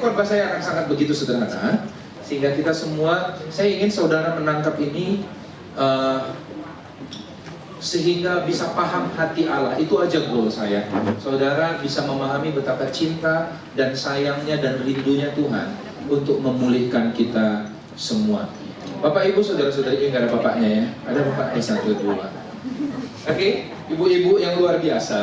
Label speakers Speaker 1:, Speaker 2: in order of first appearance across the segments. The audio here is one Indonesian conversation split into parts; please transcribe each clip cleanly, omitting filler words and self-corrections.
Speaker 1: khotbah saya akan sangat begitu sederhana, sehingga kita semua, saya ingin saudara menangkap ini sehingga bisa paham hati Allah. Itu aja goal saya. Saudara bisa memahami betapa cinta dan sayangnya dan rindunya Tuhan untuk memulihkan kita semua. Bapak ibu saudara-saudari, nggak ada bapaknya ya, ada bapaknya satu dua. Oke, ibu-ibu yang luar biasa.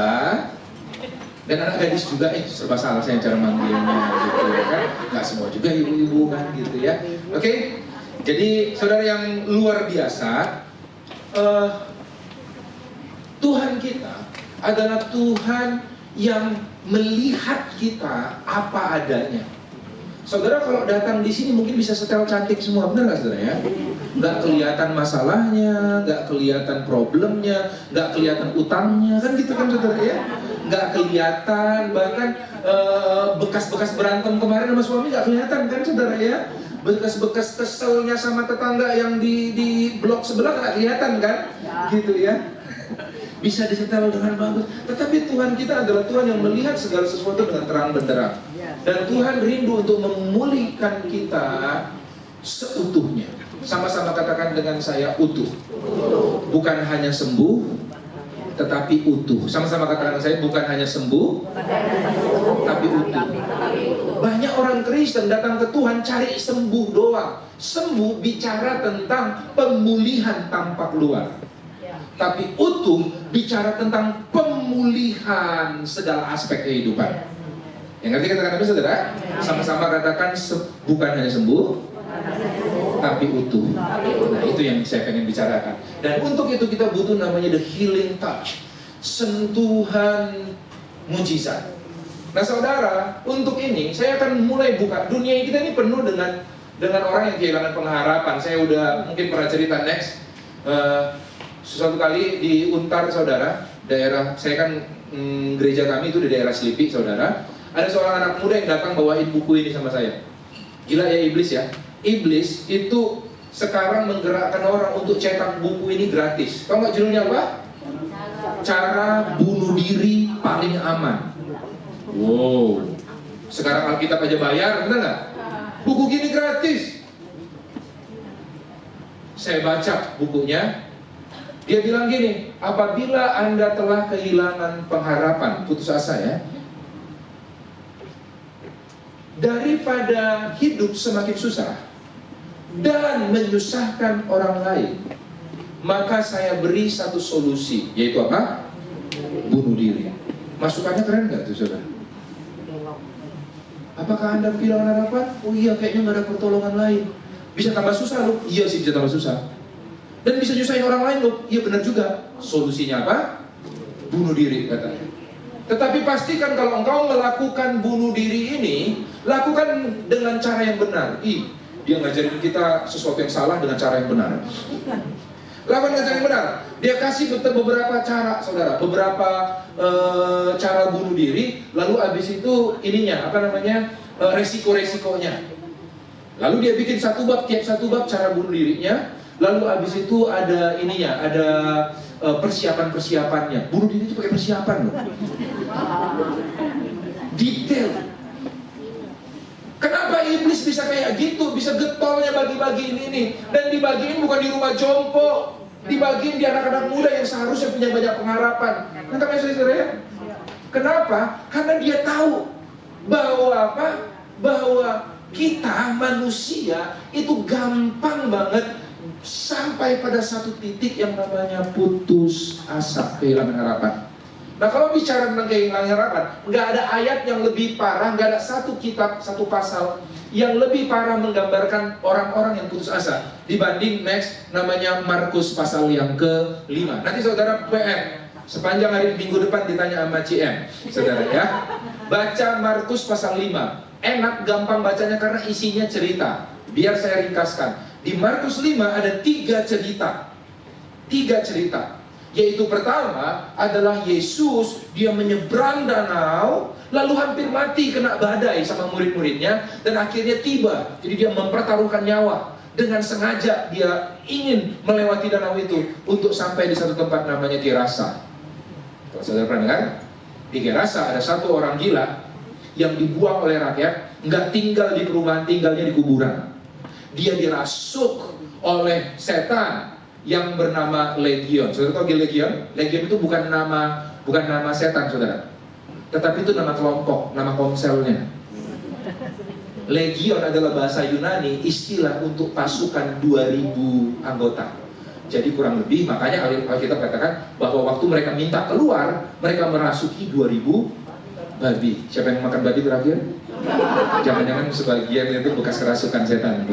Speaker 1: Dan anak gadis juga, serba salah saya cara manggilnya gitu ya kan. Nggak semua juga ibu-ibu kan gitu ya. Oke, jadi saudara yang luar biasa, Tuhan kita adalah Tuhan yang melihat kita apa adanya. Saudara kalau datang di sini mungkin bisa setel cantik semua, benar nggak saudara ya? Nggak kelihatan masalahnya, nggak kelihatan problemnya, nggak kelihatan utangnya, kan gitu kan saudara ya? Nggak kelihatan, bahkan bekas-bekas berantem kemarin sama suami nggak kelihatan kan saudara ya? Bekas-bekas keselnya sama tetangga yang di blok sebelah nggak kelihatan kan? Gitu ya? Bisa disetel dengan bagus. Tetapi Tuhan kita adalah Tuhan yang melihat segala sesuatu dengan terang benderang. Dan Tuhan rindu untuk memulihkan kita seutuhnya. Sama-sama katakan dengan saya, utuh. Bukan hanya sembuh, tetapi utuh. Sama-sama katakan saya, bukan hanya sembuh, tapi utuh. Banyak orang Kristen datang ke Tuhan cari sembuh doang. Sembuh bicara tentang pemulihan tampak luar. Tapi utuh bicara tentang pemulihan segala aspek kehidupan. Yang ngerti katakan apa saudara? Sama-sama katakan bukan hanya sembuh, tapi utuh. Nah itu yang saya pengen bicarakan. Dan untuk itu kita butuh namanya the healing touch, sentuhan mujizat. Nah saudara, untuk ini saya akan mulai buka. Dunia kita ini penuh dengan orang yang kehilangan pengharapan. Saya udah mungkin pernah cerita next. Suatu kali di Untar saudara, daerah saya kan gereja kami itu di daerah Selipi saudara. Ada seorang anak muda yang datang bawain buku ini sama saya. Gila ya iblis ya. Iblis itu sekarang menggerakkan orang untuk cetak buku ini gratis. Tahu nggak judulnya apa? Cara bunuh diri paling aman. Wow. Sekarang Alkitab aja bayar, benar nggak? Buku gini gratis. Saya baca bukunya. Dia bilang gini, apabila Anda telah kehilangan pengharapan, putus asa ya, daripada hidup semakin susah dan menyusahkan orang lain, maka saya beri satu solusi, yaitu apa? Bunuh diri. Masukannya keren gak tuh saudara? Apakah Anda kehilangan harapan? Oh iya, kayaknya gak ada pertolongan lain. Bisa tambah susah loh? Iya sih bisa tambah susah. Dan bisa nyusahin orang lain loh? Iya benar juga. Solusinya apa? Bunuh diri katanya. Tetapi pastikan kalau engkau melakukan bunuh diri ini, lakukan dengan cara yang benar. Dia ngajarin kita sesuatu yang salah dengan cara yang benar. Lakukan dengan cara yang benar. Dia kasih beberapa cara, saudara. Beberapa cara bunuh diri. Lalu abis itu ininya, apa namanya, resiko-resikonya. Lalu dia bikin satu bab, tiap satu bab cara bunuh dirinya. Lalu abis itu ada ininya, ada persiapan-persiapannya. Bunuh diri itu pakai persiapan loh. Detail. Kenapa iblis bisa kayak gitu? Bisa getolnya bagi-bagiin ini. Dan dibagiin bukan di rumah jompo, dibagiin di anak-anak muda yang seharusnya punya banyak pengharapan. Nangkap ya saudara ya? Kenapa? Karena dia tahu bahwa apa? Bahwa kita manusia itu gampang banget sampai pada satu titik yang namanya putus asa, kehilangan harapan. Nah kalau bicara tentang kehilangan harapan, nggak ada ayat yang lebih parah, nggak ada satu kitab, satu pasal yang lebih parah menggambarkan orang-orang yang putus asa dibanding next namanya Markus pasal yang ke-5. Nanti saudara PR sepanjang hari minggu depan ditanya sama CM, saudara ya. Baca Markus pasal 5. Enak, gampang bacanya karena isinya cerita. Biar saya ringkaskan. Di Markus 5 ada 3 cerita. 3 cerita. Yaitu pertama adalah Yesus, dia menyeberang danau, lalu hampir mati kena badai sama murid-muridnya, dan akhirnya tiba. Jadi dia mempertaruhkan nyawa. Dengan sengaja dia ingin melewati danau itu untuk sampai di satu tempat namanya Gerasa. Kalau saudara pernah dengar, di Gerasa ada satu orang gila yang dibuang oleh rakyat, nggak tinggal di perumahan, tinggalnya di kuburan. Dia dirasuk oleh setan yang bernama Legion. Saudara tahu Legion? Legion itu bukan nama setan, saudara. Tetapi itu nama kelompok, nama komselnya. Legion adalah bahasa Yunani, istilah untuk pasukan 2000 anggota. Jadi kurang lebih, makanya Alkitab katakan bahwa waktu mereka minta keluar, mereka merasuki 2000 babi. Siapa yang makan babi terakhir? Jangan-jangan sebagian itu bekas kerasukan setan.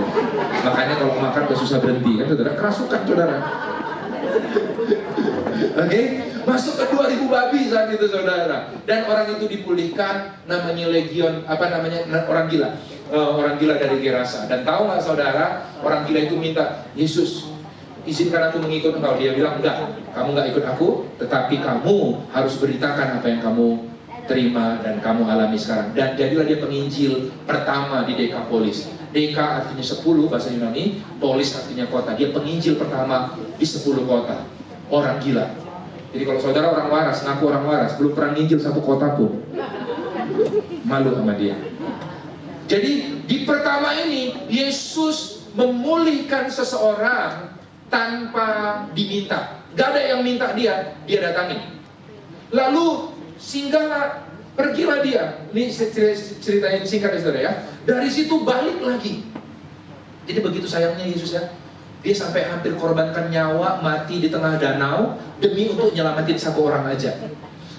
Speaker 1: Makanya kalau makan udah susah berhenti, kan saudara? Kerasukan, saudara. Oke, masuk ke 2000 babi saat itu, saudara. Dan orang itu dipulihkan, namanya Legion, orang gila. Orang gila dari Gerasa. Dan tahu nggak saudara, orang gila itu minta, Yesus, izinkan aku mengikut engkau. Dia bilang, enggak, kamu nggak ikut aku, tetapi kamu harus beritakan apa yang kamu terima dan kamu alami sekarang. Dan jadilah dia penginjil pertama di Dekapolis. Deka artinya 10 bahasa Yunani, polis artinya kota. Dia penginjil pertama di 10 kota. Orang gila. Jadi kalau saudara orang waras, ngaku orang waras, belum pernah nginjil satu kota pun, malu sama dia. Jadi di pertama ini Yesus memulihkan seseorang tanpa diminta. Gak ada yang minta dia datangin. Lalu singgahlah, pergilah dia. Ini ceritain singkat ya saudara ya. Dari situ balik lagi. Jadi begitu sayangnya Yesus ya. Dia sampai hampir korbankan nyawa, mati di tengah danau demi untuk nyelamatin satu orang aja.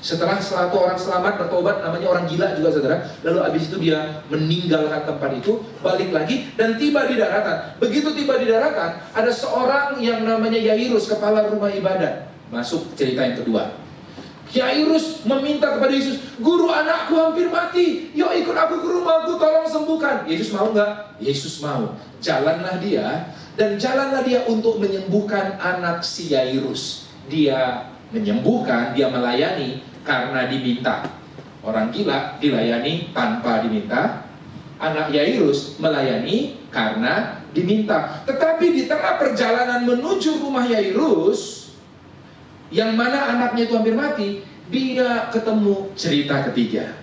Speaker 1: Setelah satu orang selamat, bertobat, namanya orang gila juga saudara. Lalu abis itu dia meninggalkan tempat itu, balik lagi dan tiba di daratan. Begitu tiba di daratan, ada seorang yang namanya Yairus, kepala rumah ibadat. Masuk cerita yang kedua. Yairus meminta kepada Yesus, Guru, anakku hampir mati, yuk ikut aku ke rumahku, tolong sembuhkan. Yesus mau nggak? Yesus mau. Jalanlah dia, dan jalanlah dia untuk menyembuhkan anak si Yairus. Dia menyembuhkan, dia melayani karena diminta. Orang gila dilayani tanpa diminta. Anak Yairus melayani karena diminta. Tetapi di tengah perjalanan menuju rumah Yairus, yang mana anaknya itu hampir mati, dia ketemu cerita ketiga,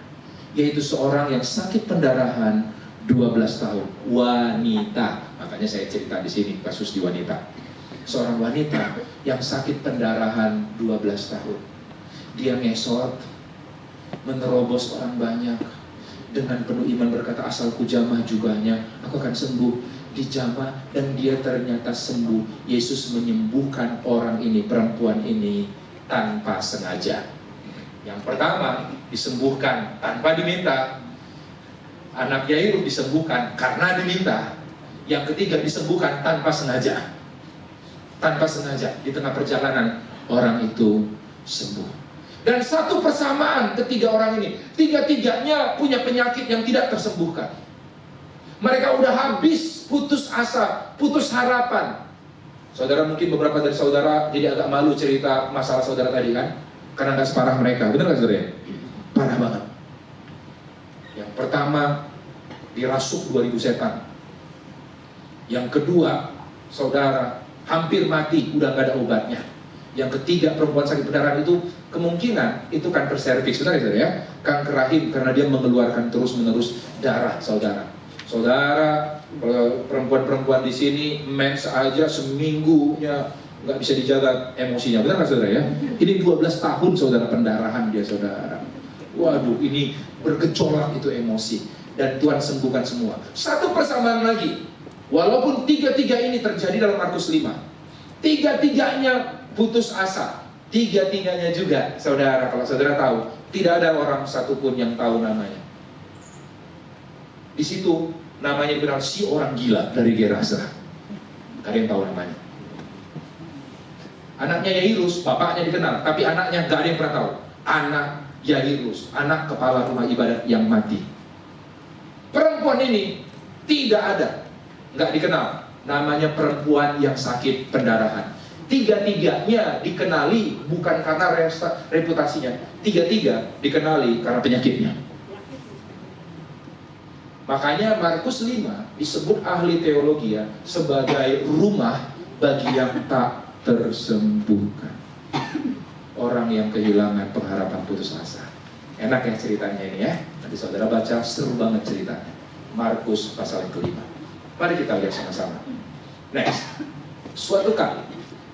Speaker 1: yaitu seorang yang sakit pendarahan 12 tahun, wanita. Makanya saya cerita di sini kasus di wanita. Seorang wanita yang sakit pendarahan 12 tahun. Dia ngesot, menerobos orang banyak, dengan penuh iman berkata, asalku jamah jubahnya, aku akan sembuh. Dijamah dan dia ternyata sembuh. Yesus menyembuhkan orang ini, perempuan ini, tanpa sengaja. Yang pertama disembuhkan tanpa diminta. Anak Yairus disembuhkan karena diminta. Yang ketiga disembuhkan tanpa sengaja. Tanpa sengaja, di tengah perjalanan orang itu sembuh. Dan satu persamaan ketiga orang ini, tiga-tiganya punya penyakit yang tidak tersembuhkan. Mereka udah habis, putus asa, putus harapan. Saudara, mungkin beberapa dari saudara jadi agak malu cerita masalah saudara tadi kan, karena gak separah mereka. Benar gak saudara? Parah banget. Yang pertama, dirasuk 2000 setan. Yang kedua, saudara, hampir mati, udah gak ada obatnya. Yang ketiga, perempuan sakit pendarahan itu kemungkinan itu kanker serviks, benar ya saudara ya? Kanker rahim, karena dia mengeluarkan terus-menerus darah, saudara. Saudara, perempuan-perempuan di sini mens aja seminggunya nggak bisa dijaga emosinya, benar nggak saudara ya? Ini 12 tahun saudara pendarahan dia saudara. Waduh, ini bergejolak itu emosi. Dan Tuhan sembuhkan semua. Satu persamaan lagi, walaupun tiga-tiga ini terjadi dalam Markus 5, tiga-tiganya putus asa, tiga-tiganya juga saudara, kalau saudara tahu, tidak ada orang satupun yang tahu namanya. Di situ namanya dikenal si orang gila dari Gerasa. Gak ada yang tahu namanya. Anaknya Yairus, bapaknya dikenal, tapi anaknya gak ada yang pernah tahu. Anak Yairus, anak kepala rumah ibadat yang mati. Perempuan ini tidak ada, gak dikenal. Namanya perempuan yang sakit pendarahan. Tiga-tiganya dikenali bukan karena reputasinya. Tiga-tiga dikenali karena penyakitnya. Makanya Markus 5 disebut ahli teologi ya, sebagai rumah bagi yang tak tersembuhkan. Orang yang kehilangan pengharapan, putus asa. Enak ya ceritanya ini ya. Nanti saudara baca, seru banget ceritanya. Markus pasal yang kelima. Mari kita lihat sama-sama. Next. Suatu kali,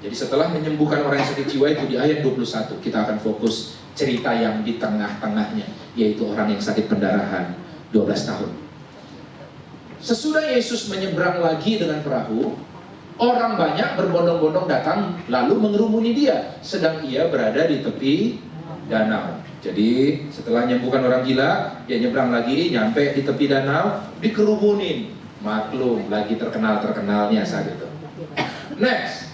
Speaker 1: jadi setelah menyembuhkan orang yang sakit jiwa itu di ayat 21, kita akan fokus cerita yang di tengah-tengahnya, yaitu orang yang sakit pendarahan 12 tahun. Sesudah Yesus menyeberang lagi dengan perahu, orang banyak berbondong-bondong datang lalu mengerumuni dia, sedang ia berada di tepi danau. Jadi setelah menyembuhkan orang gila, dia nyebrang lagi, nyampe di tepi danau, dikerumunin. Maklum, lagi terkenal-terkenalnya saat itu. Next,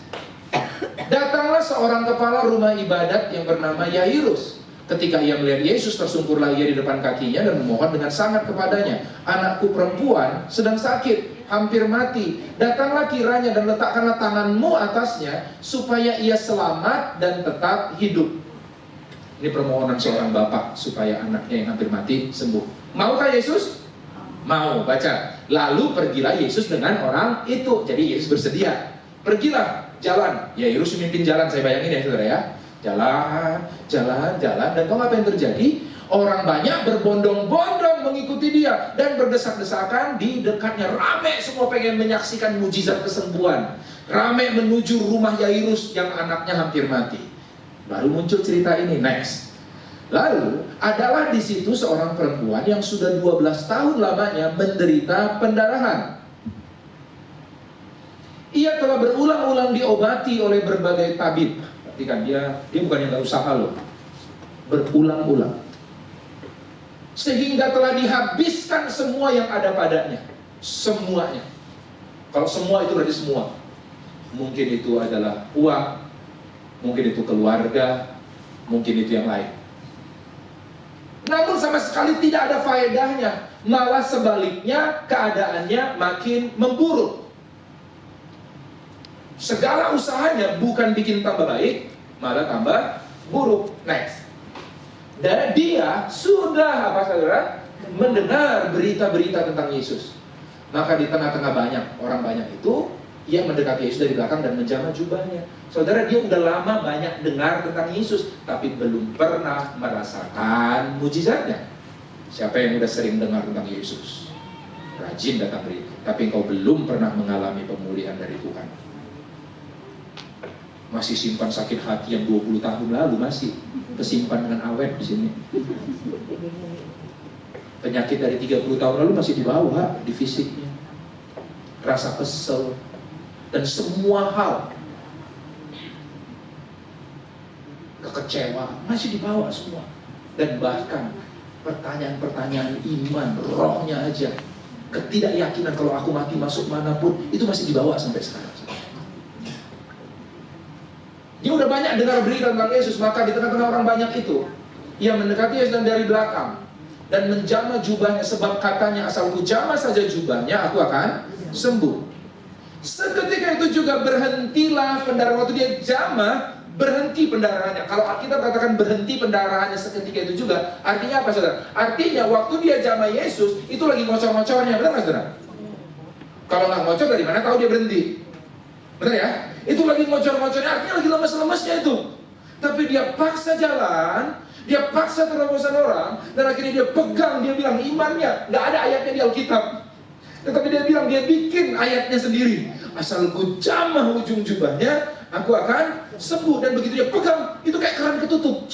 Speaker 1: datanglah seorang kepala rumah ibadat yang bernama Yairus. Ketika ia melihat Yesus, tersungkurlah ia di depan kakinya dan memohon dengan sangat kepadanya, "Anakku perempuan sedang sakit, hampir mati. Datanglah kiranya dan letakkanlah tanganmu atasnya, supaya ia selamat dan tetap hidup." Ini permohonan seorang bapak supaya anaknya yang hampir mati sembuh. Maukah Yesus? Mau. Baca. Lalu pergilah Yesus dengan orang itu. Jadi Yesus bersedia. Pergilah, jalan. Yairus memimpin jalan, saya bayangin ya saudara ya. Jalan. Dan tahu apa yang terjadi? Orang banyak berbondong-bondong mengikuti dia dan berdesak-desakan di dekatnya. Rame semua pengen menyaksikan mujizat kesembuhan. Rame menuju rumah Yairus yang anaknya hampir mati. Baru muncul cerita ini. Next. Lalu adalah di situ seorang perempuan yang sudah 12 tahun lamanya menderita pendarahan. Ia telah berulang-ulang diobati oleh berbagai tabib. Perhatikan, dia bukan yang nggak usaha loh. Berulang-ulang. Sehingga telah dihabiskan semua yang ada padanya. Semuanya. Kalau semua itu berarti semua. Mungkin itu adalah uang, mungkin itu keluarga, mungkin itu yang lain. Namun sama sekali tidak ada faedahnya. Malah sebaliknya keadaannya makin memburuk. Segala usahanya bukan bikin tambah baik, malah tambah buruk. Next. Dan dia sudah saudara? Mendengar berita-berita tentang Yesus. Maka di tengah-tengah orang banyak itu, ia mendekati Yesus dari belakang dan menjamah jubahnya. Saudara, dia udah lama banyak dengar tentang Yesus, tapi belum pernah merasakan mujizatnya. Siapa yang udah sering dengar tentang Yesus? Rajin datang beri, tapi engkau belum pernah mengalami pemulihan dari Tuhan. Masih simpan sakit hati yang 20 tahun lalu, masih kesimpan dengan awet di sini. Penyakit dari 30 tahun lalu masih dibawa di fisiknya. Rasa kesel dan semua hal, kekecewa masih dibawa semua. Dan bahkan pertanyaan-pertanyaan iman, rohnya aja, ketidakyakinan kalau aku mati masuk manapun, itu masih dibawa sampai sekarang. Dia udah banyak dengar berita tentang Yesus, maka di tengah-tengah orang banyak itu, ia mendekati Yesus dan dari belakang dan menjamah jubahnya, sebab katanya, "Asal ku jamah saja jubahnya, aku akan sembuh." Seketika itu juga berhentilah pendarahan. Waktu dia jamah, berhenti pendarahannya. Kalau Alkitab katakan berhenti pendarahannya seketika itu juga, artinya apa saudara? Artinya waktu dia jamah Yesus, itu lagi ngocor-ngocornya, benar nggak saudara? Kalau nggak ngocor, dari mana tahu dia berhenti? Benar ya? Itu lagi ngocor-ngocornya, artinya lagi lemes-lemesnya itu. Tapi dia paksa jalan, dia paksa terobosan orang, dan akhirnya dia pegang, dia bilang imannya, nggak ada ayatnya di Alkitab. Tetapi dia bilang, dia bikin ayatnya sendiri. Asal ku jamah ujung jubahnya, aku akan sembuh. Dan begitu dia pegang, itu kayak keran ketutup.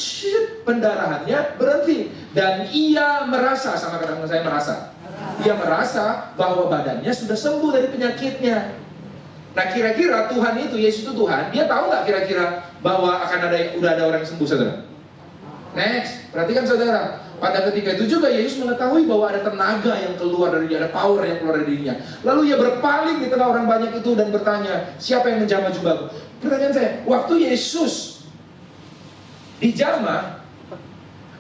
Speaker 1: Pendarahannya berhenti. Dan ia merasa, sama kadang-kadang saya merasa, ia merasa bahwa badannya sudah sembuh dari penyakitnya. Nah kira-kira Tuhan itu, Yesus itu Tuhan, dia tahu nggak kira-kira bahwa udah ada orang yang sembuh, saudara? Next, perhatikan saudara. Pada ketika itu juga Yesus mengetahui bahwa ada tenaga yang keluar dari dia, ada power yang keluar dari dirinya. Lalu ia berpaling di tengah orang banyak itu dan bertanya, "Siapa yang menjamah jubahku?" Pertanyaan saya, waktu Yesus dijamah,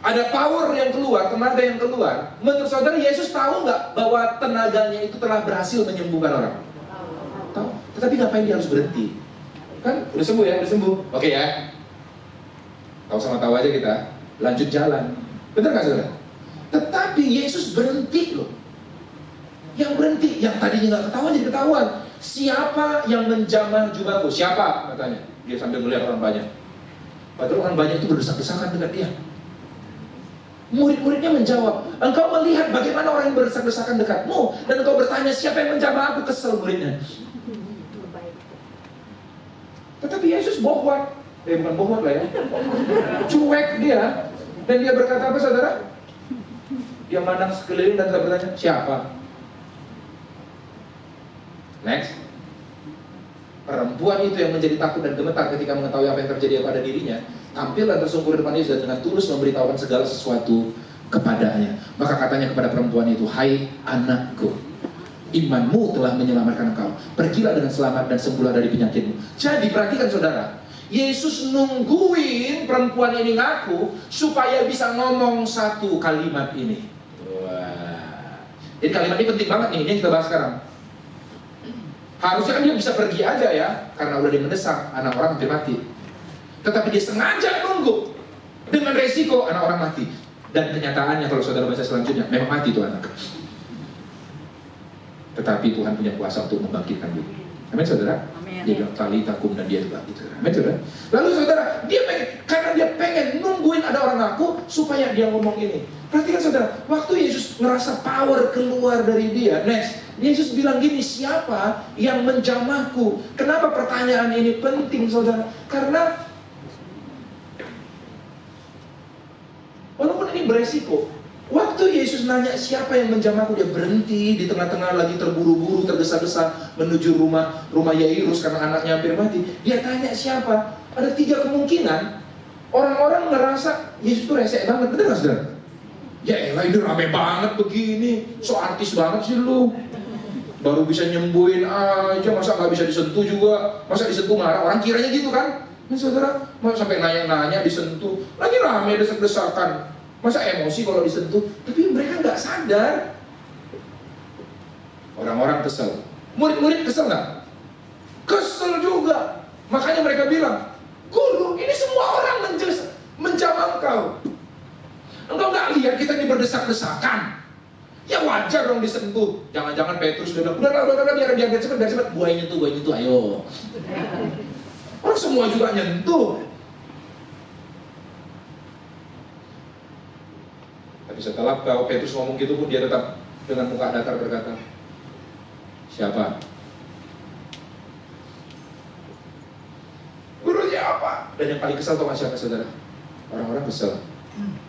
Speaker 1: ada power yang keluar, tenaga yang keluar. Menurut saudara, Yesus tahu nggak bahwa tenaganya itu telah berhasil menyembuhkan orang? Tahu. Tetapi ngapain dia harus berhenti? Kan udah sembuh ya, udah sembuh. Oke ya. Tahu sama tahu aja kita, lanjut jalan. Benar nggak saudara? Tetapi Yesus berhenti loh. Yang berhenti, yang tadinya nggak ketahuan jadi ketahuan. Siapa yang menjamah jubahku? Siapa? Katanya. Dia sambil melihat orang banyak. Padahal orang banyak itu berdesak-desakan dekat dia. Murid-muridnya menjawab, engkau melihat bagaimana orang yang berdesak-desakan dekatmu, dan engkau bertanya siapa yang menjamah aku. Kesel muridnya. Tetapi Yesus bohwat, bukan bohwat lah ya, cuek dia. Dan dia berkata apa saudara? Dia mandang sekeliling dan bertanya, siapa? Next. Perempuan itu yang menjadi takut dan gemetar ketika mengetahui apa yang terjadi pada dirinya, tampil dan tersungkur di depan Yesus dan dengan tulus memberitahukan segala sesuatu kepadanya. Maka katanya kepada perempuan itu, hai anakku, imanmu telah menyelamatkan engkau. Pergilah dengan selamat dan sembuhlah dari penyakitmu. Jadi perhatikan saudara, Yesus nungguin perempuan ini ngaku supaya bisa ngomong satu kalimat ini. Wah. Jadi kalimat ini penting banget nih, ini yang kita bahas sekarang. Harusnya kan dia bisa pergi aja ya, karena udah dimendesak, anak orang hampir mati. Tetapi dia sengaja nunggu dengan resiko anak orang mati. Dan kenyataannya kalau saudara baca selanjutnya, memang mati tuh anak. Tetapi Tuhan punya kuasa untuk membangkitkan dia. Amin saudara? Amin. Dia bilang talita kum dan dia bangkit. Amin saudara? Lalu saudara, karena dia pengen nungguin ada orang ngaku supaya dia ngomong ini. Perhatikan saudara, waktu Yesus ngerasa power keluar dari dia, next, Yesus bilang gini, siapa yang menjamahku? Kenapa pertanyaan ini penting saudara? Karena walaupun ini beresiko, waktu Yesus nanya siapa yang menjamahku, dia berhenti di tengah-tengah lagi terburu-buru, tergesa-gesa menuju rumah Yairus karena anaknya hampir mati. Dia tanya siapa? Ada 3 kemungkinan. Orang-orang ngerasa Yesus itu resek banget, benar nggak saudara? Ya elah ini rame banget begini, so artis banget sih lu. Baru bisa nyembuhin aja, masa nggak bisa disentuh juga? Masa disentuh marah? Orang kiranya gitu kan? Nah saudara, masa sampai nanya-nanya disentuh, lagi rame desak-desakan. Masa emosi kalau disentuh? Tapi mereka nggak sadar. Orang-orang kesel. Murid-murid kesel nggak? Kesel juga. Makanya mereka bilang, Guru, ini semua orang menjamah engkau. Engkau nggak lihat kita ini berdesak-desakan? Ya wajar dong disentuh. Jangan-jangan Petrus udah bilang, udah, biar cepet, buahin itu, ayo. Orang semua juga nyentuh. Tapi setelah Petrus ngomong gitu pun dia tetap dengan muka datar berkata, siapa? Gurunya apa? Dan yang paling kesal tau gak siapa saudara? Orang-orang kesel.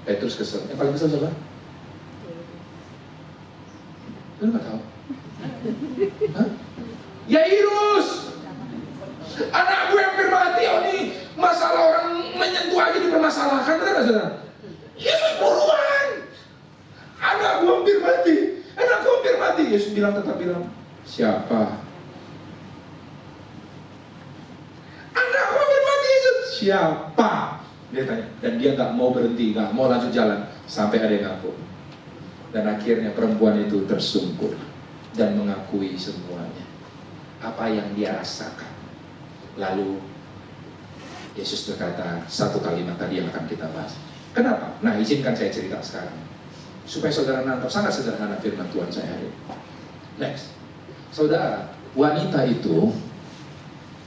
Speaker 1: Petrus kesel. Yang paling kesel siapa? Lu gak tahu? Hah? Yairus! Anak gue hampir mati, oh ini masalah orang menyentuh aja dipermasalahkan, benar gak saudara? Yesus buruan! Anak gue hampir mati. Yesus tetap bilang, siapa? Anak gue hampir mati, Yesus. Siapa? Dia tanya, dan dia gak mau berhenti, gak mau lanjut jalan sampai ada yang ngaku. Dan akhirnya perempuan itu tersungkur dan mengakui semuanya apa yang dia rasakan. Lalu Yesus berkata satu kalimat tadi yang akan kita bahas. Kenapa? Nah, izinkan saya cerita sekarang supaya saudara nangkap sangat sederhana firman Tuhan saya hari ini. Next, saudara, wanita itu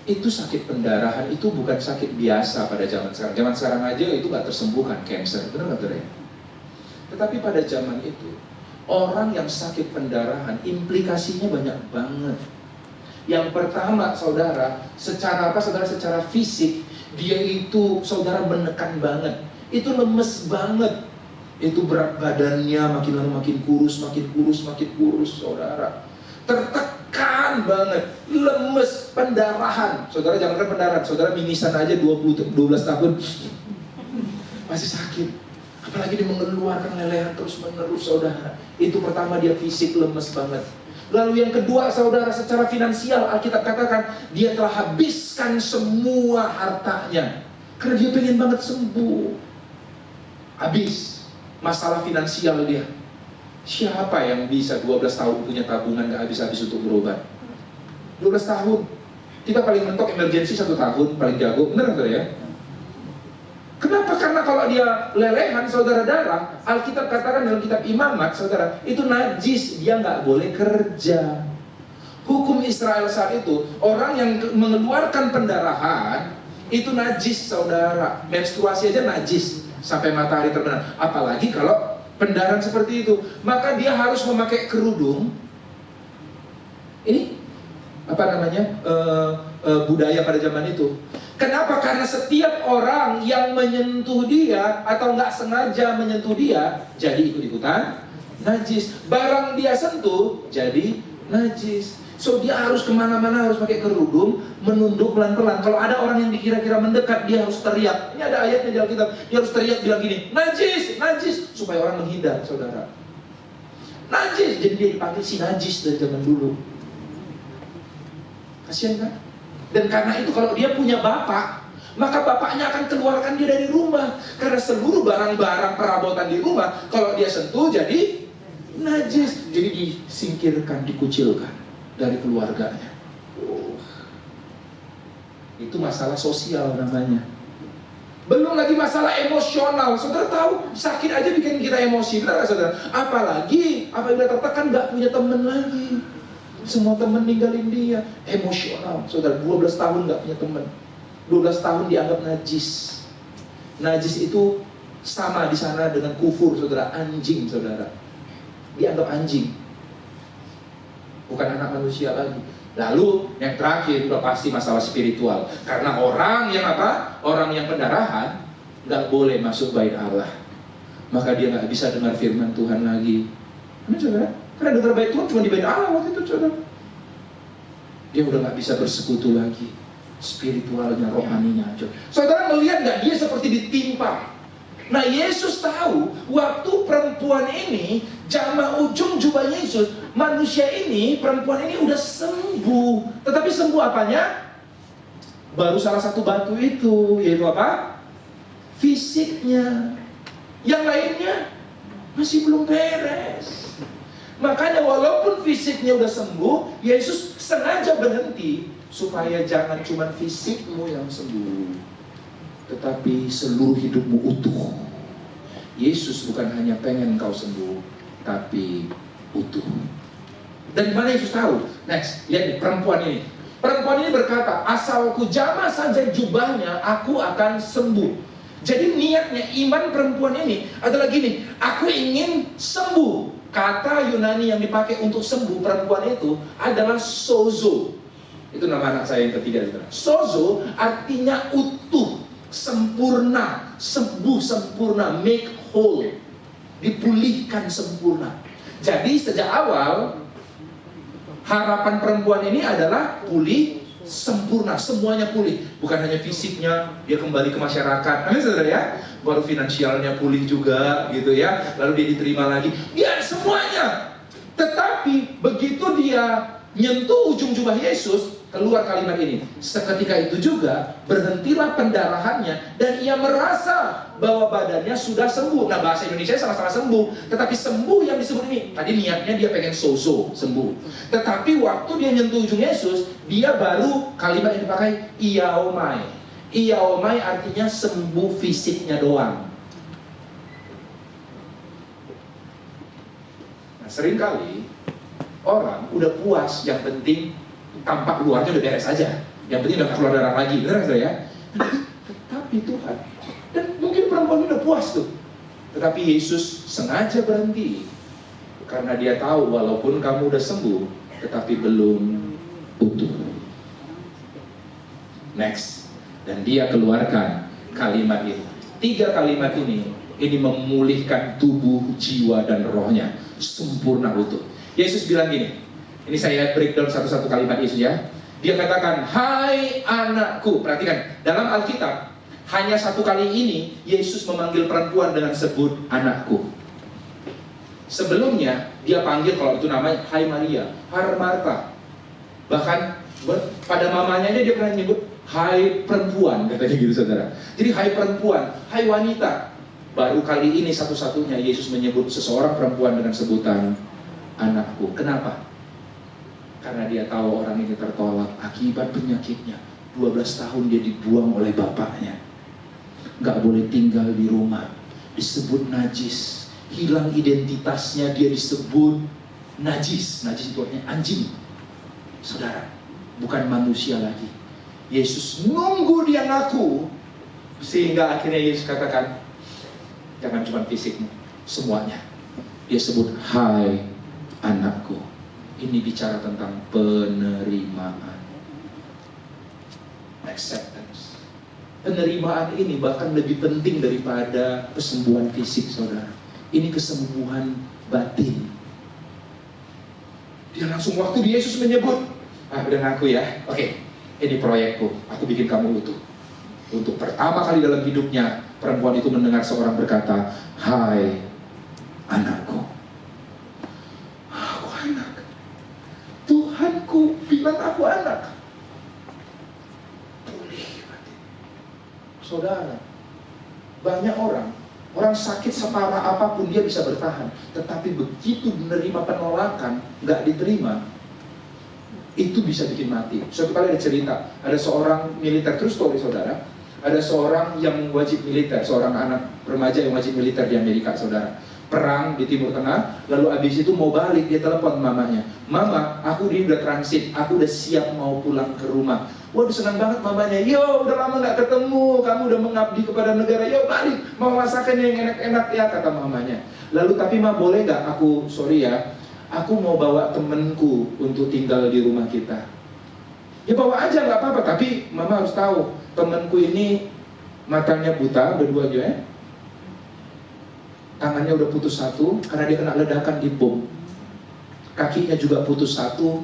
Speaker 1: sakit pendarahan itu bukan sakit biasa pada zaman sekarang. Zaman sekarang aja itu gak tersembuhkan cancer, benar gak saudara? Tetapi pada zaman itu, orang yang sakit pendarahan implikasinya banyak banget. Yang pertama, saudara, secara fisik, dia itu saudara menekan banget. Itu lemes banget. Itu berat badannya makin lama makin kurus, saudara. Tertekan banget, lemes, pendarahan. Saudara jangankan pendarahan, saudara mimisan aja 12 tahun masih sakit. Apalagi dia mengeluarkan lelehan terus-menerus, saudara. Itu pertama, dia fisik lemes banget. Lalu yang kedua, saudara, secara finansial Alkitab katakan dia telah habiskan semua hartanya karena dia pengen banget sembuh. Habis masalah finansial dia. Siapa yang bisa 12 tahun punya tabungan gak habis-habis untuk berobat? 12 tahun. Kita paling mentok emergensi 1 tahun, paling jago. Benar gak ya? Kenapa? Karena kalau dia lelehan, saudara, darah, Alkitab katakan dalam kitab Imamat, saudara, itu najis, dia nggak boleh kerja. Hukum Israel saat itu, orang yang mengeluarkan pendarahan, itu najis, saudara. Menstruasi aja najis, sampai matahari terbenam. Apalagi kalau pendarahan seperti itu, maka dia harus memakai kerudung. Ini apa namanya, budaya pada zaman itu. Kenapa? Karena setiap orang yang menyentuh dia atau nggak sengaja menyentuh dia, jadi ikut-ikutan najis. Barang dia sentuh, jadi najis. So dia harus kemana-mana harus pakai kerudung, menunduk pelan-pelan. Kalau ada orang yang dikira-kira mendekat, dia harus teriak. Ini ada ayatnya di Alkitab. Dia harus teriak bilang gini, najis, najis, supaya orang menghindar, saudara. Najis, jadi dia dipanggil si najis dari zaman dulu. Kasian kan? Dan karena itu kalau dia punya bapak, maka bapaknya akan keluarkan dia dari rumah. Karena seluruh barang-barang perabotan di rumah, kalau dia sentuh jadi najis. Jadi disingkirkan, dikucilkan dari keluarganya. Itu masalah sosial namanya. Belum lagi masalah emosional. Saudara tahu, sakit aja bikin kita emosi, benar gak saudara? Apalagi apabila tertekan gak punya teman lagi. Semua teman ninggalin dia. Emosional, saudara. 12 tahun gak punya teman. 12 tahun dianggap najis. Najis itu sama di sana dengan kufur, saudara. Anjing, saudara. Dianggap anjing, bukan anak manusia lagi. Lalu yang terakhir udah pasti masalah spiritual. Karena orang yang apa? Orang yang pendarahan gak boleh masuk bait Allah. Maka dia gak bisa dengar firman Tuhan lagi. Amin, saudara? Karena dengar bait Tuhan cuma di bait Allah waktu itu, saudara. Dia udah gak bisa bersekutu lagi. Spiritualnya, rohaninya aja. Saudara melihat gak dia seperti ditimpa? Nah, Yesus tahu waktu perempuan ini jama ujung jubah Yesus, manusia ini, perempuan ini udah sembuh. Tetapi sembuh apanya? Baru salah satu batu itu, yaitu apa? Fisiknya. Yang lainnya masih belum beres. Makanya walaupun fisiknya udah sembuh, Yesus sengaja berhenti supaya jangan cuma fisikmu yang sembuh, tetapi seluruh hidupmu utuh. Yesus bukan hanya pengen kau sembuh, tapi utuh. Dari mana Yesus tahu? Next, lihat nih, perempuan ini. Perempuan ini berkata, asalku jamah saja jubahnya, aku akan sembuh. Jadi niatnya iman perempuan ini adalah gini, aku ingin sembuh. Kata Yunani yang dipakai untuk sembuh perempuan itu adalah sozo. Itu nama anak saya yang ketiga. Sozo artinya utuh, sempurna, sembuh sempurna, make whole, dipulihkan sempurna. Jadi sejak awal harapan perempuan ini adalah pulih sempurna, semuanya pulih. Bukan hanya fisiknya, dia kembali ke masyarakat, amin saudara ya. Baru finansialnya pulih juga gitu ya. Lalu dia diterima lagi, dia semuanya. Tetapi begitu dia nyentuh ujung jubah Yesus, keluar kalimat ini. Seketika itu juga berhentilah pendarahannya dan ia merasa bahwa badannya sudah sembuh. Nah, bahasa Indonesia sama-sama sembuh, tetapi sembuh yang disebut ini tadi niatnya dia pengen sozo, sembuh. Tetapi waktu dia nyentuh ujung Yesus, dia baru kalimat yang dipakai iaomai. Iaomai artinya sembuh fisiknya doang. Nah, seringkali orang udah puas, yang penting tampak luarnya udah beres aja, yang penting udah keluar darah lagi, benar nggak ya? Tetapi Tuhan, dan mungkin perempuan udah puas tuh, tetapi Yesus sengaja berhenti karena dia tahu walaupun kamu udah sembuh, tetapi belum utuh. Next, dan dia keluarkan kalimat ini. 3 kalimat ini memulihkan tubuh, jiwa dan rohnya sempurna utuh. Yesus bilang gini. Ini saya breakdown satu-satu kalimat Yesus ya. Dia katakan, hai anakku. Perhatikan, dalam Alkitab hanya 1 kali ini Yesus memanggil perempuan dengan sebut anakku. Sebelumnya dia panggil, kalau itu namanya, hai Maria, hai Marta. Bahkan pada mamanya dia pernah nyebut hai perempuan, katanya gitu saudara. Jadi hai perempuan, hai wanita. Baru kali ini satu-satunya Yesus menyebut seseorang perempuan dengan sebutan anakku. Kenapa? Karena dia tahu orang ini tertolak akibat penyakitnya. 12 tahun dia dibuang oleh bapaknya, gak boleh tinggal di rumah, disebut najis, hilang identitasnya, dia disebut najis. Najis itu artinya anjing, saudara, bukan manusia lagi. Yesus nunggu dia ngaku, sehingga akhirnya Yesus katakan, jangan cuma fisikmu, semuanya. Dia sebut, hai anakku. Ini bicara tentang penerimaan. Acceptance. Penerimaan ini bahkan lebih penting daripada kesembuhan fisik, saudara. Ini kesembuhan batin. Dia langsung waktu Yesus menyebut, dengan aku ya, oke, ini proyekku, aku bikin kamu utuh. Untuk pertama kali dalam hidupnya, perempuan itu mendengar seorang berkata, hai anakku. Aku anak. Tuhanku bilang aku anak. Pulih hati. Saudara, banyak orang sakit separah apapun dia bisa bertahan. Tetapi begitu menerima penolakan, nggak diterima, itu bisa bikin mati. Suatu kali ada cerita, ada seorang militer, true story saudara. Ada seorang yang wajib militer, seorang anak remaja yang wajib militer di Amerika, saudara. Perang di Timur Tengah, lalu abis itu mau balik, dia telepon mamanya. Mama, aku ini udah transit, aku udah siap mau pulang ke rumah. Waduh, senang banget mamanya. Yo, udah lama gak ketemu, kamu udah mengabdi kepada negara. Yo, balik, mau masakan yang enak-enak ya, kata mamanya. Lalu, tapi ma, boleh gak aku, sorry ya, aku mau bawa temenku untuk tinggal di rumah kita. Ya bawa aja, gak apa-apa, tapi mama harus tahu, temanku ini matanya buta, berdua aja ya. Tangannya udah putus satu karena dia kena ledakan di bom. Kakinya juga putus satu.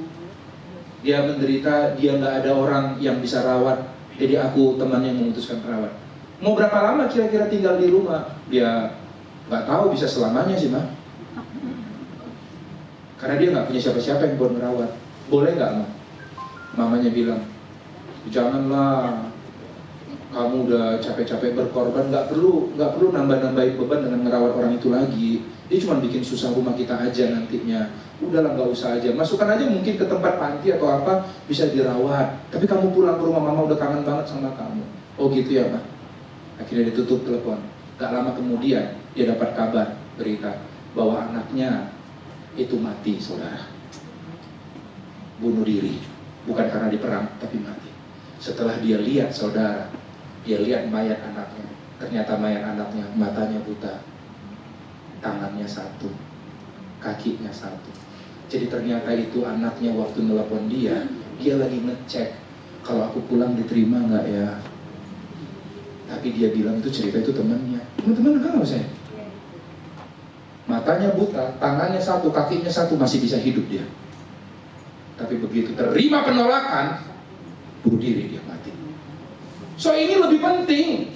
Speaker 1: Dia menderita, dia nggak ada orang yang bisa rawat. Jadi aku temannya yang memutuskan perawat. Mau berapa lama kira-kira tinggal di rumah? Dia nggak tahu, bisa selamanya sih mah. Karena dia nggak punya siapa-siapa yang buat merawat. Boleh nggak mah? Mamanya bilang, janganlah. Kamu udah capek-capek berkorban, nggak perlu nambah-nambahin beban dengan ngerawat orang itu lagi. Dia cuma bikin susah rumah kita aja nantinya. Udahlah, nggak usah aja. Masukkan aja mungkin ke tempat panti atau apa, bisa dirawat. Tapi kamu pulang ke rumah, mama udah kangen banget sama kamu. Oh gitu ya, Pak. Akhirnya ditutup telepon. Gak lama kemudian dia dapat kabar, berita bahwa anaknya itu mati, saudara. Bunuh diri, bukan karena diperang, tapi mati. Setelah dia lihat, saudara, dia lihat mayat anaknya. Ternyata mayat anaknya matanya buta, tangannya satu, kakinya satu. Jadi ternyata itu anaknya waktu nelpon dia lagi ngecek kalau aku pulang diterima nggak ya. Tapi dia bilang itu cerita itu temannya. Teman-teman enggak nggak saya? Matanya buta, tangannya satu, kakinya satu, masih bisa hidup dia. Tapi begitu terima penolakan, bunuh diri, dia mati. So ini lebih penting.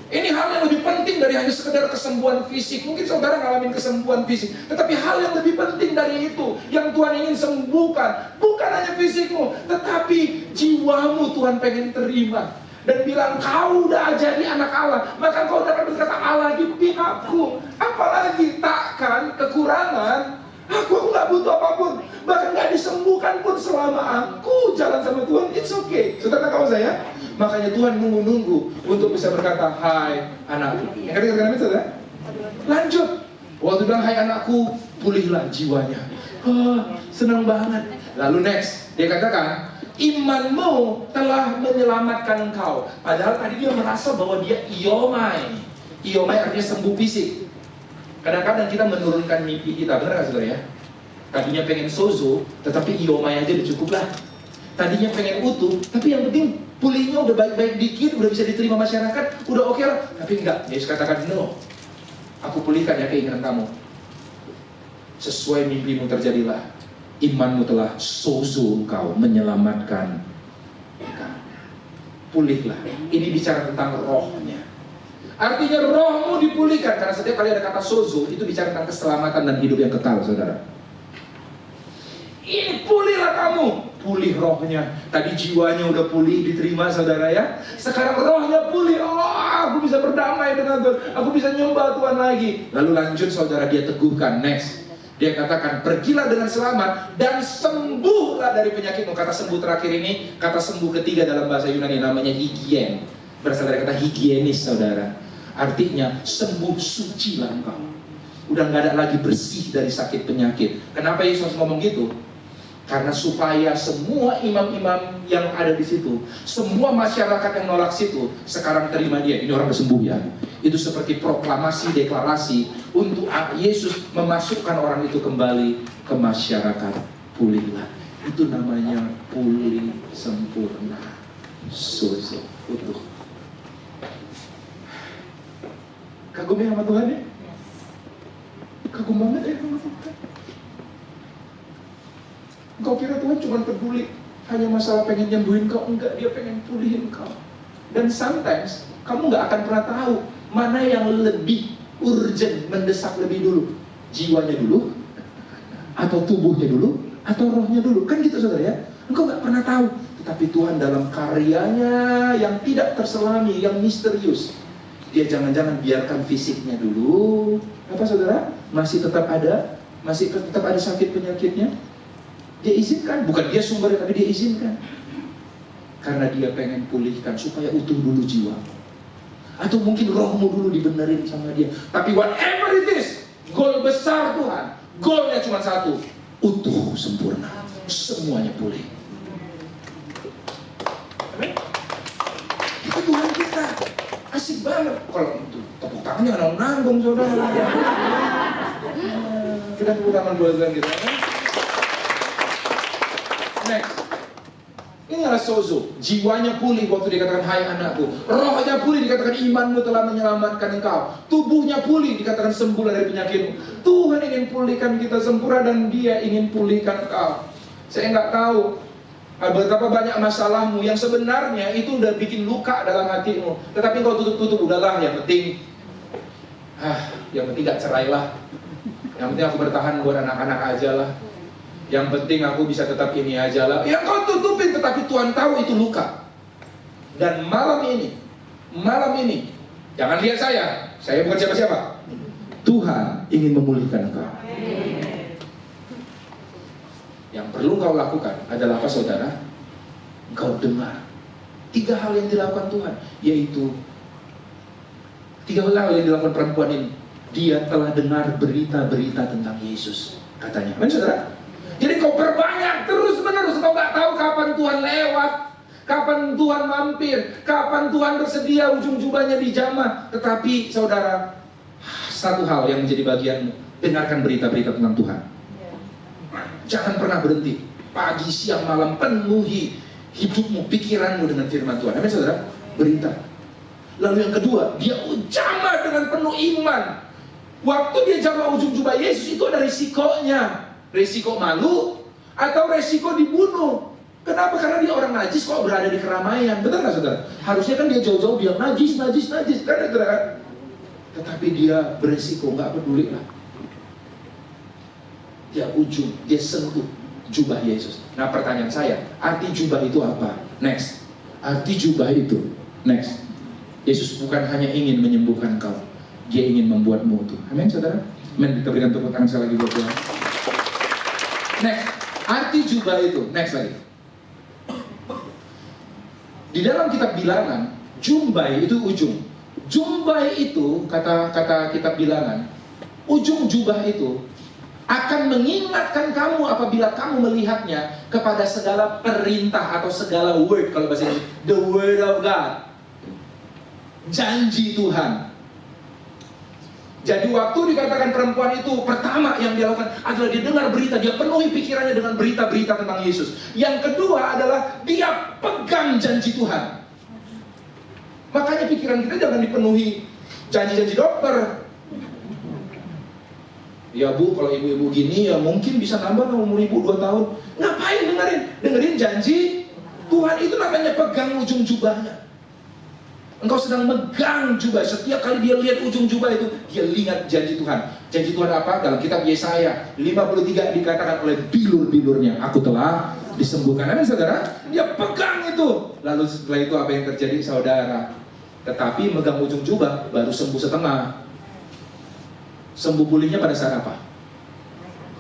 Speaker 1: Ini hal yang lebih penting dari hanya sekedar kesembuhan fisik. Mungkin saudara ngalamin kesembuhan fisik, tetapi hal yang lebih penting dari itu, yang Tuhan ingin sembuhkan, bukan hanya fisikmu, tetapi jiwamu Tuhan pengen terima. Dan bilang, kau udah jadi anak Allah, maka kau dapat berkata, Allah di pihakku. Apalagi takkan kekurangan. Aku gak butuh apapun. Bahkan gak disembuhkan pun selama aku jalan sama Tuhan, it's okay. Saudara kamu saya? Makanya Tuhan nunggu-nunggu untuk bisa berkata, hai anakku. Yang kata-kata itu saudara? Lanjut. Waktu bilang, hai anakku, pulihlah jiwanya. Senang banget. Lalu next, dia katakan, imanmu telah menyelamatkan engkau. Padahal tadi dia merasa bahwa dia iomai. Iomai artinya sembuh fisik. Kadang-kadang kita menurunkan mimpi kita, benar gak saudara ya? Tadinya pengen sozo, tetapi iomai aja udah cukup lah. Tadinya pengen utuh, tapi yang penting pulihnya udah baik-baik dikit, udah bisa diterima masyarakat, udah oke lah. Tapi enggak, Yesus katakan, no, aku pulihkan ya keinginan kamu. Sesuai mimpimu terjadilah. Imanmu telah sozo engkau, menyelamatkan engkau. Pulihlah. Ini bicara tentang rohnya. Artinya rohmu dipulihkan. Karena setiap kali ada kata sozo, itu bicara tentang keselamatan dan hidup yang kekal, saudara. Ini pulihlah kamu. Pulih rohnya. Tadi jiwanya udah pulih, diterima saudara ya. Sekarang rohnya pulih. Aku bisa berdamai dengan Tuhan. Aku bisa nyembah Tuhan lagi. Lalu lanjut saudara, dia teguhkan. Next. Dia katakan, pergilah dengan selamat dan sembuhlah dari penyakitmu. Kata sembuh terakhir ini, kata sembuh ketiga dalam bahasa Yunani namanya higien. Berasal dari kata higienis, saudara. Artinya sembuh sucilah engkau. Udah gak ada lagi bersih dari sakit penyakit. Kenapa Yesus ngomong gitu? Karena supaya semua imam-imam yang ada di situ, semua masyarakat yang nolak situ, sekarang terima dia. Ini orang sembuh ya. Itu seperti proklamasi, deklarasi untuk Yesus memasukkan orang itu kembali ke masyarakat. Pulihlah. Itu namanya pulih sempurna. Sozo, utuh. Kagum ya sama Tuhan ya? Kagum banget ya sama Tuhan. Kau kira Tuhan cuma peduli hanya masalah pengen nyembuhin kau? Enggak, dia pengen pulihin kau. Dan sometimes kamu nggak akan pernah tahu mana yang lebih urgent, mendesak lebih dulu. Jiwanya dulu, atau tubuhnya dulu, atau rohnya dulu. Kan gitu saudara ya. Engkau nggak pernah tahu. Tetapi Tuhan dalam karyanya yang tidak terselami, yang misterius, dia jangan-jangan biarkan fisiknya dulu. Apa saudara? Masih tetap ada? Masih tetap ada sakit penyakitnya? Dia izinkan, bukan dia sumbernya, tapi dia izinkan. Karena dia pengen pulihkan supaya utuh dulu jiwa. Atau mungkin rohmu dulu dibenerin sama dia. Tapi whatever it is, goal besar Tuhan, goalnya cuma satu, utuh sempurna, semuanya pulih. Itu Tuhan kita. Asik banget. Kalau itu tepuk tangannya nanggung saudara. Kita tepuk tangan buat kita. Next. Ini adalah sozo. Jiwanya pulih waktu dikatakan hai anakku. Rohnya pulih dikatakan imanmu telah menyelamatkan engkau. Tubuhnya pulih dikatakan sembuh dari penyakitmu. Tuhan ingin pulihkan kita sempurna dan dia ingin pulihkan engkau. Saya nggak tahu betapa banyak masalahmu yang sebenarnya itu udah bikin luka dalam hatimu. Tetapi kau tutup-tutup, udahlah yang penting gak cerai lah. Yang penting aku bertahan buat anak-anak aja lah. Yang penting aku bisa tetap ini aja lah. Ya kau tutupin, tetapi Tuhan tahu itu luka. Dan malam ini, jangan lihat saya bukan siapa-siapa. Tuhan ingin memulihkan engkau. Yang perlu kau lakukan adalah apa saudara? Engkau dengar 3 hal yang dilakukan Tuhan, yaitu 3 hal yang dilakukan perempuan ini. Dia telah dengar berita-berita tentang Yesus, katanya. Amin saudara? Jadi kau perbanyak terus menerus. Kau gak tahu kapan Tuhan lewat, kapan Tuhan mampir, kapan Tuhan bersedia ujung jubahnya dijamah. Tetapi saudara, satu hal yang menjadi bagianmu, dengarkan berita-berita tentang Tuhan. Jangan pernah berhenti. Pagi, siang, malam penuhi hidupmu, pikiranmu dengan firman Tuhan. Amin saudara? Berita. Lalu yang kedua, dia jamah dengan penuh iman. Waktu dia jamah ujung jubah Yesus, itu ada risikonya. Resiko malu atau resiko dibunuh. Kenapa? Karena dia orang najis kok berada di keramaian. Betul nggak saudara? Harusnya kan dia jauh-jauh bilang najis. Kan saudara? Tetapi dia beresiko, nggak peduli lah. Dia sentuh jubah Yesus. Nah pertanyaan saya, arti jubah itu apa? Next. Arti jubah itu, next. Yesus bukan hanya ingin menyembuhkan kau, dia ingin membuatmu utuh. Amin saudara? Amin. Kita berikan tepuk tangan sekali lagi buat Tuhan. Next, arti jubah itu, next lagi. Di dalam kitab Bilangan, jumbai itu ujung. Jumbai itu, kata kitab Bilangan, ujung jubah itu akan mengingatkan kamu apabila kamu melihatnya kepada segala perintah atau segala word, kalau bahasa Inggris, the word of God. Janji Tuhan. Jadi waktu dikatakan perempuan itu, pertama yang dia lakukan adalah dia dengar berita, dia penuhi pikirannya dengan berita-berita tentang Yesus. Yang kedua adalah dia pegang janji Tuhan. Makanya pikiran kita jangan dipenuhi janji-janji dokter. Ya bu, kalau ibu-ibu gini ya mungkin bisa nambah umur ibu 2 tahun. Ngapain dengerin janji Tuhan? Itu namanya pegang ujung jubahnya. Engkau sedang megang jubah. Setiap kali dia lihat ujung jubah itu, dia lihat janji Tuhan. Janji Tuhan apa? Dalam kitab Yesaya 53 dikatakan oleh bilur-bilurnya, aku telah disembuhkan. Amin saudara? Dia pegang itu. Lalu setelah itu apa yang terjadi saudara? Tetapi megang ujung jubah baru sembuh setengah. Sembuh pulihnya pada saat apa?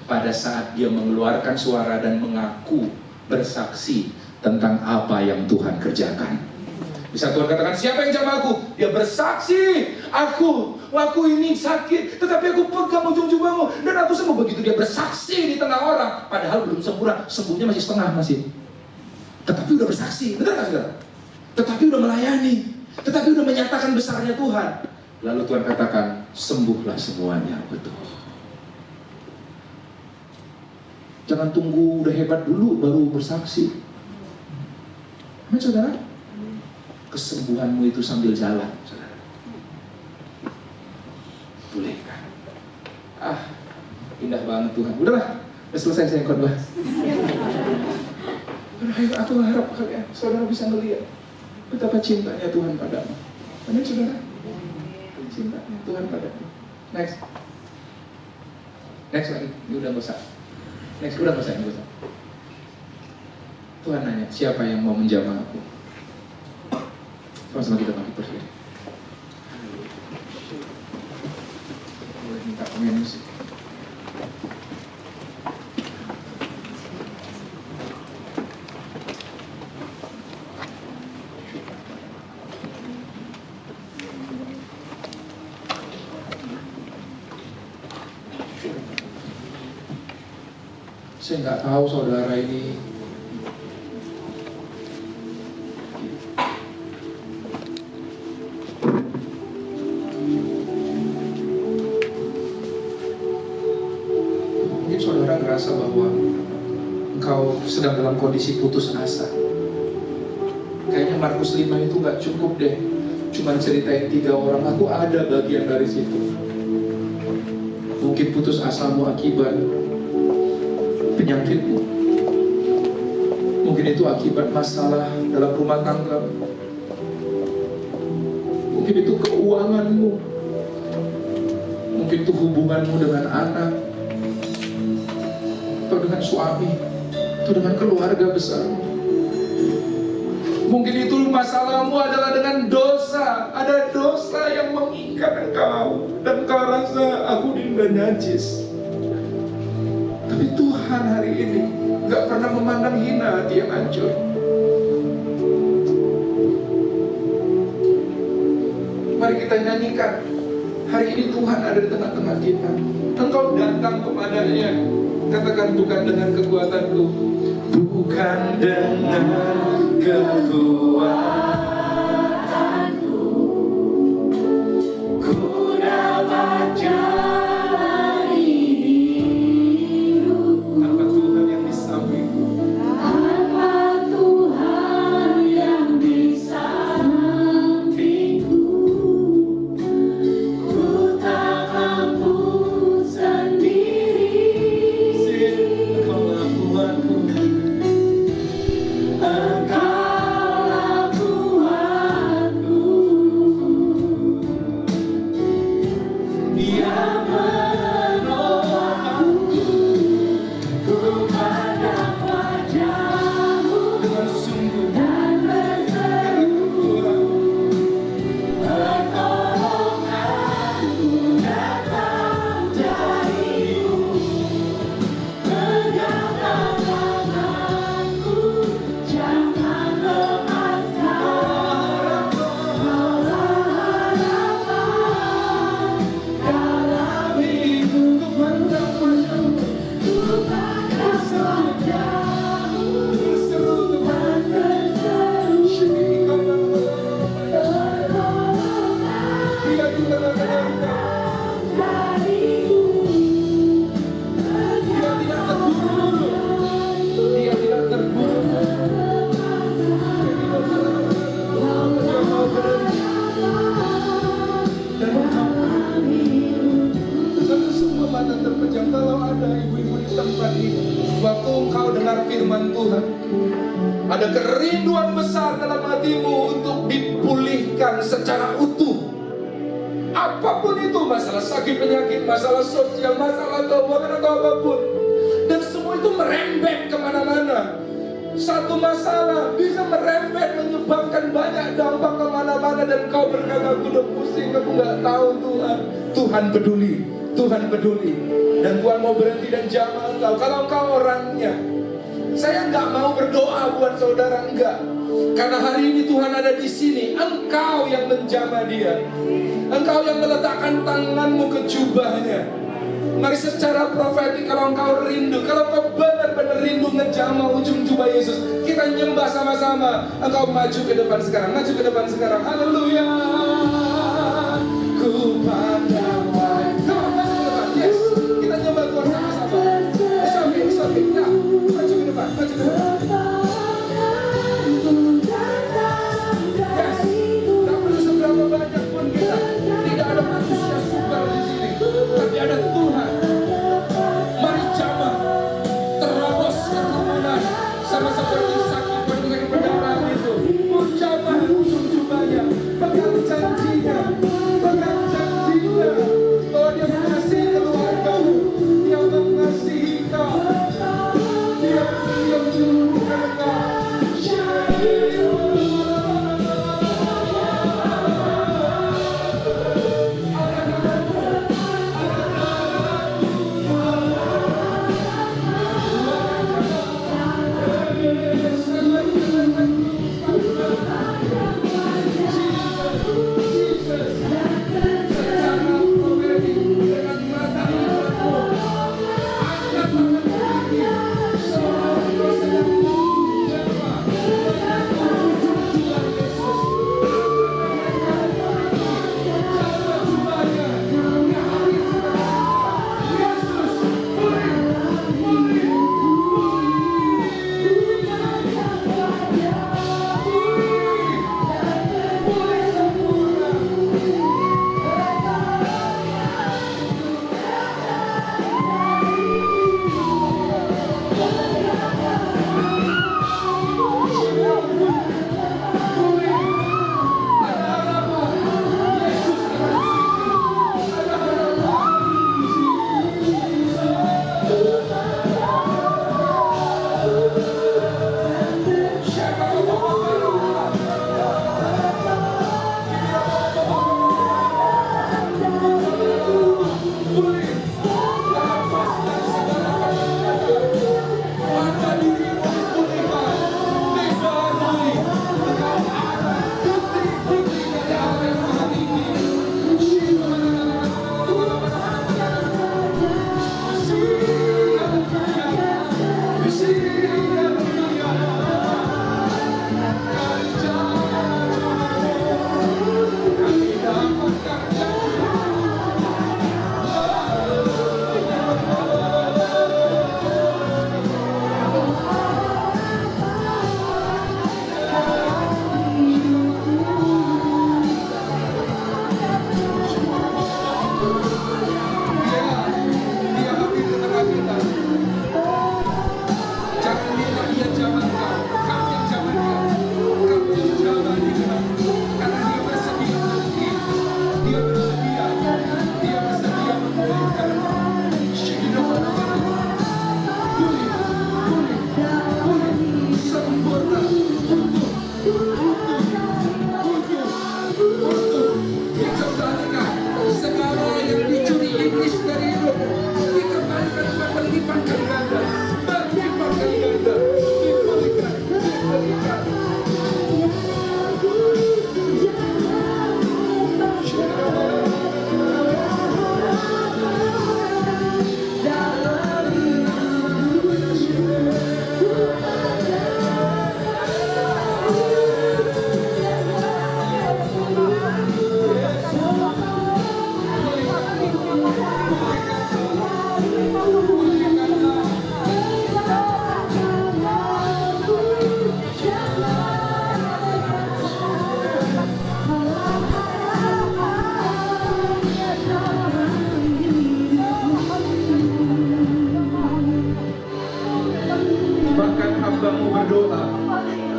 Speaker 1: Pada saat dia mengeluarkan suara dan mengaku, bersaksi tentang apa yang Tuhan kerjakan. Bisa Tuhan katakan, siapa yang jamah aku? Dia bersaksi, aku ini sakit, tetapi aku pegang ujung jubahmu dan aku sembuh. Begitu dia bersaksi di tengah orang, padahal belum sempurna, sembuhnya masih setengah masih. Tetapi udah bersaksi, benar nggak saudara? Tetapi udah melayani, tetapi udah menyatakan besarnya Tuhan. Lalu Tuhan katakan, sembuhlah semuanya, betul. Jangan tunggu udah hebat dulu baru bersaksi. Amin saudara? Kesembuhanmu itu sambil jalan, saudara. Boleh kan? Indah banget Tuhan. Udah selesai saya khotbah. Aku harap kalian, saudara bisa melihat betapa cintanya Tuhan padamu. Amin saudara? Cintanya Tuhan padamu. Next lagi. Ini udah nggak usah. Next udah nggak usah. Tuhan nanya, siapa yang mau menjamah aku? Sama-sama kita bangkit berdiri. Boleh minta pemain musik. Saya nggak tahu saudara ini mungkin saudara ngerasa bahwa engkau sedang dalam kondisi putus asa. Kayaknya Markus 5 itu nggak cukup deh, cuma ceritain 3 orang. Aku ada bagian dari situ. Mungkin putus asamu akibat penyakitmu, mungkin itu akibat masalah dalam rumah tangga, mungkin itu keuanganmu, mungkin itu hubunganmu dengan anak, atau dengan suami, atau dengan keluarga besarmu. Mungkin itu masalahmu adalah dengan dosa. Ada dosa yang mengikat engkau dan engkau rasa aku dinda najis. Tapi Tuhan hari ini gak pernah memandang hina hati yang hancur. Mari kita nyanyikan, hari ini Tuhan ada di tengah-tengah kita. Engkau datang kepadanya, katakan, bukan dengan kekuatanku, bukan dengan kekuatanku, ku dapat jalani hidup tanpa Tuhan yang di sampingku, tanpa Tuhan yang di sampingku. Ku tak mampu sendiri. Engkaulah Tuhanku, Engkaulah Tuhanku, Dia menolongku. Ku pandang wajah-Mu dengan sungguh dan berseru, pertolonganku datang darimu. Peganglah tanganku, jangan lepaskan. Kaulah harapan dalam hidup. Ku pandang wajah-Mu dan berseru, pertolonganku datang darimu. Dia tidak terburu-buru. Dia tidak terburu-buru. Dia mau berencana dan satu semua mata terpejam. Kalau ada ibu-ibu di tempat ini, waktu engkau dengar firman Tuhan, ada kerinduan besar dalam hatimu untuk dipulihkan secara utuh. Apapun itu, masalah sakit, penyakit, masalah sosial, masalah keuangan atau apapun, dan semua itu merembet kemana-mana. Satu masalah bisa merembet, menyebabkan banyak dampak kemana-mana, dan kau berkata, aku udah pusing, aku gak tahu Tuhan. Tuhan peduli, Tuhan peduli, dan Tuhan mau berhenti dan jamah engkau. Kalau engkau orangnya Saya nggak mau berdoa buat saudara, enggak. Karena hari ini Tuhan ada di sini. Engkau yang menjamah dia. Engkau yang meletakkan tanganmu ke jubahnya. Mari secara profetik, kalau engkau rindu, kalau engkau benar-benar rindu ngejamah ujung jubah Yesus, kita nyembah sama-sama. Engkau maju ke depan sekarang, maju ke depan sekarang. Haleluya. Ku pandang wajah. Maju ke depan, yes. Kita nyembah Tuhan sama-sama. Sorry, ya. Maju ke depan, maju ke depan. Yes. Tak perlu seberapa banyak pun kita. Tidak ada manusia super di sini, tapi ada Tuhan. Mari jamah, terobos kerumunan, sama seperti sakit penyakit pendarahan itu. Jamah ujung jubahnya, pegang janjinya, bahwa dia mengasihi keluargamu, dia mengasihi kau, dia menyembuhkan kau.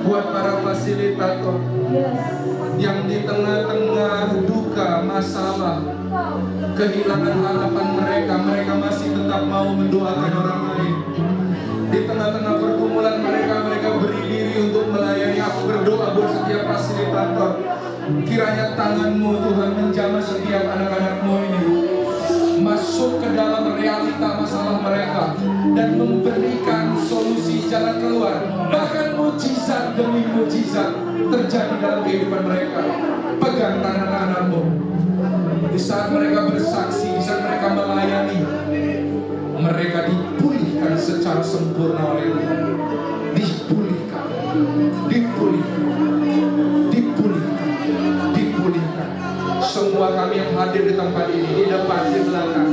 Speaker 2: buat para fasilitator yang di tengah-tengah duka, masalah, kehilangan harapan mereka masih tetap mau mendoakan orang lain. Di tengah-tengah pergumulan mereka beri diri untuk melayani. Aku berdoa buat setiap fasilitator, kiranya tanganmu Tuhan menjamah setiap anak-anakmu ini, masuk ke dalam realita masalah mereka dan memberikan solusi jalan keluar Tuhan. Bahkan mujizat demi mujizat terjadi dalam kehidupan mereka. Pegang tangan anakmu. Di saat mereka bersaksi, di saat mereka melayani, mereka dipulihkan secara sempurna oleh Tuhan. Dipulihkan, dipulihkan, dipulihkan, dipulihkan. Semua kami yang hadir di tempat ini, di depan, di belakang,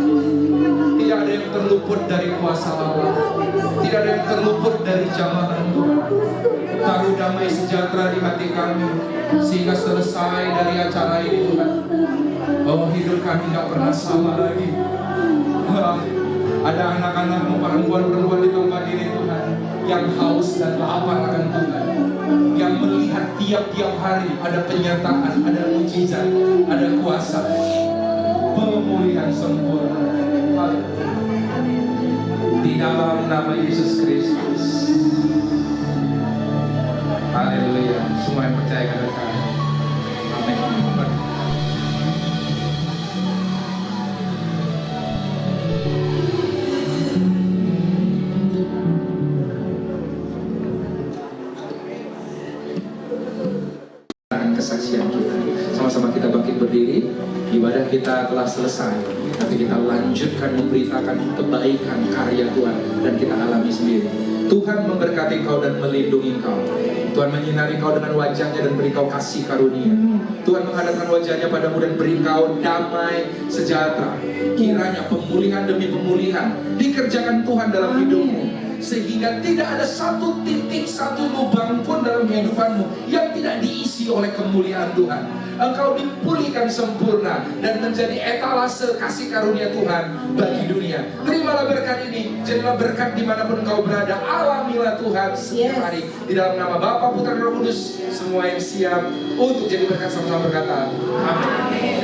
Speaker 2: tidak ada yang terluput dari kuasa Allah. Tidak ada yang terluput dari jamahan Tuhan. Taruh damai sejahtera di hati kami, sehingga selesai dari acara ini Tuhan, bahwa hidup kami tidak pernah sama lagi. Wah, ada anak-anakmu, perempuan-perempuan di tempat ini Tuhan, yang haus dan lapar akan Tuhan, yang melihat tiap-tiap hari ada penyataan, ada mujizat, ada kuasa, pemulihan sempurna. Di dalam nama Yesus Kristus. Haleluya. Semua yang percaya katakan amin.
Speaker 1: Kesaksian kita, sama-sama kita bangkit berdiri. Ibadah kita telah selesai, tapi kita lanjutkan memberitakan kebaikan karya Tuhan dan kita alami sendiri. Tuhan memberkati kau dan melindungi kau. Tuhan menyinari kau dengan wajahnya dan beri kau kasih karunia. Tuhan menghadapkan wajahnya padamu dan beri kau damai sejahtera. Kiranya pemulihan demi pemulihan dikerjakan Tuhan dalam hidupmu, sehingga tidak ada satu titik, satu lubang pun dalam kehidupanmu yang tidak diisi oleh kemuliaan Tuhan. Engkau dipulihkan sempurna dan menjadi etalase kasih karunia Tuhan bagi dunia. Terimalah berkat ini, jadilah berkat dimanapun engkau berada. Alamilah Tuhan setiap hari. Di dalam nama Bapa, Putra, dan Roh Kudus, semua yang siap untuk jadi berkat sama-sama berkata, amin.